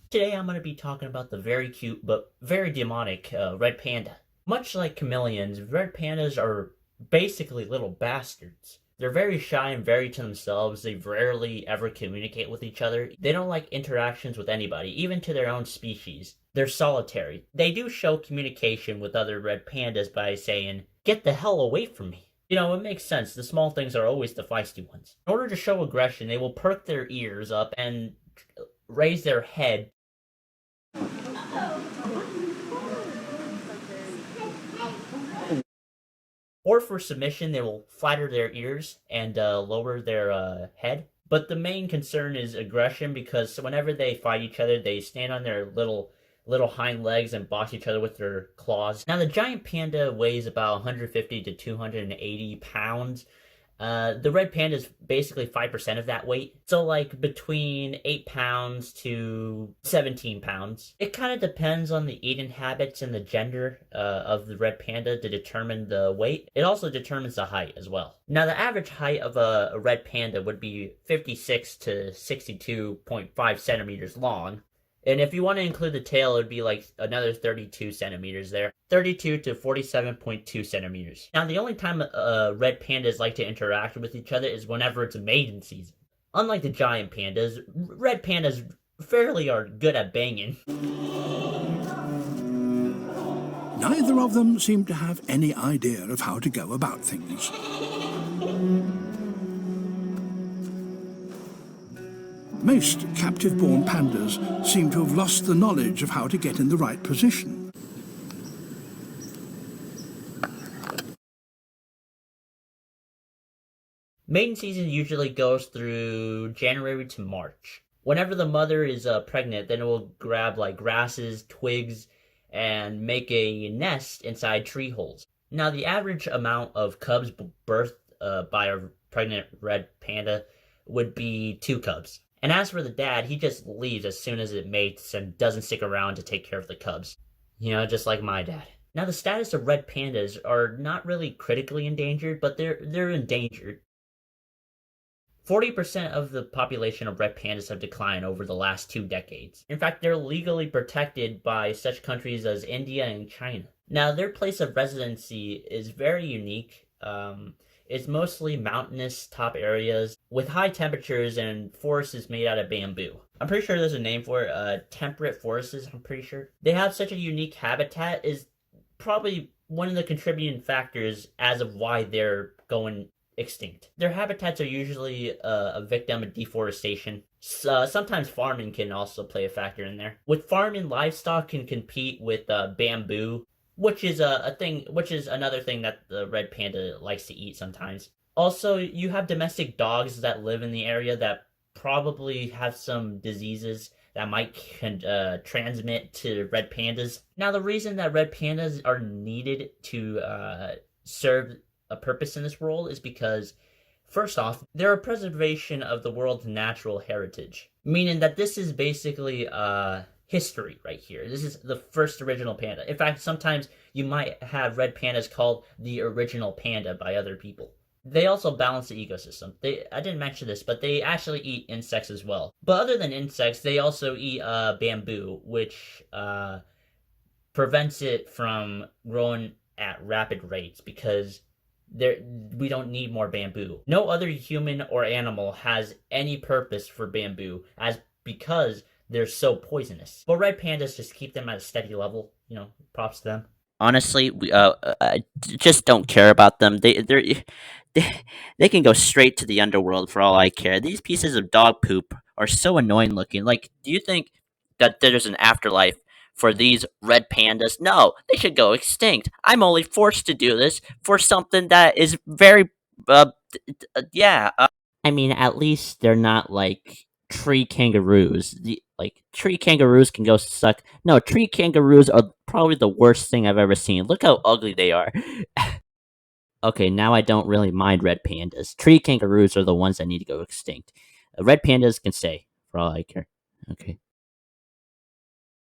Today I'm going to be talking about the very cute but very demonic red panda. Much like chameleons, red pandas are basically little bastards. They're very shy and very to themselves. They rarely ever communicate with each other. They don't like interactions with anybody, even to their own species. They're solitary. They do show communication with other red pandas by saying, "Get the hell away from me." It makes sense. The small things are always the feisty ones. In order to show aggression, they will perk their ears up and raise their head, or for submission, they will flatter their ears and lower their head. But the main concern is aggression because whenever they fight each other, they stand on their little hind legs and box each other with their claws. Now, the giant panda weighs about 150 to 280 pounds. The red panda is basically 5% of that weight. So, like, between 8 pounds to 17 pounds. It kind of depends on the eating habits and the gender of the red panda to determine the weight. It also determines the height as well. Now, the average height of a red panda would be 56 to 62.5 centimeters long. And if you want to include the tail, it would be like another 32 centimeters there. 32 to 47.2 centimeters. Now, the only time red pandas like to interact with each other is whenever it's mating season. Unlike the giant pandas, red pandas fairly are good at banging. Neither of them seemed to have any idea of how to go about things. Most captive-born pandas seem to have lost the knowledge of how to get in the right position. Mating season usually goes through January to March. Whenever the mother is pregnant, then it will grab like grasses, twigs, and make a nest inside tree holes. Now, the average amount of cubs birthed by a pregnant red panda would be 2 cubs. And as for the dad, he just leaves as soon as it mates and doesn't stick around to take care of the cubs. Just like my dad. Now, the status of red pandas are not really critically endangered, but they're endangered. 40% of the population of red pandas have declined over the last 2 decades. In fact, they're legally protected by such countries as India and China. Now, their place of residency is very unique. It's mostly mountainous top areas with high temperatures and forests made out of bamboo. I'm pretty sure there's a name for it, temperate forests, I'm pretty sure. They have such a unique habitat is probably one of the contributing factors as of why they're going extinct. Their habitats are usually a victim of deforestation. Sometimes farming can also play a factor in there. With farming, livestock can compete with bamboo, which is another thing that the red panda likes to eat sometimes. Also, you have domestic dogs that live in the area that probably have some diseases that might transmit to red pandas. Now, the reason that red pandas are needed to serve a purpose in this world is because, first off, they're a preservation of the world's natural heritage, meaning that this is basically history right here. This is the first original panda. In fact, sometimes you might have red pandas called the original panda by other people. They also balance the ecosystem. I didn't mention this, but they actually eat insects as well. But other than insects, they also eat bamboo, which prevents it from growing at rapid rates because we don't need more bamboo. No other human or animal has any purpose for bamboo because they're so poisonous. But red pandas just keep them at a steady level. Props to them. Honestly, I just don't care about them. They they can go straight to the underworld for all I care. These pieces of dog poop are so annoying looking. Like, do you think that there's an afterlife for these red pandas? No, they should go extinct. I'm only forced to do this for something that is very, yeah. I mean, at least they're not like tree kangaroos. Like, tree kangaroos can go suck. No, tree kangaroos are probably the worst thing I've ever seen. Look how ugly they are. Okay, now I don't really mind red pandas. Tree kangaroos are the ones that need to go extinct. Red pandas can stay, for all I care. Okay.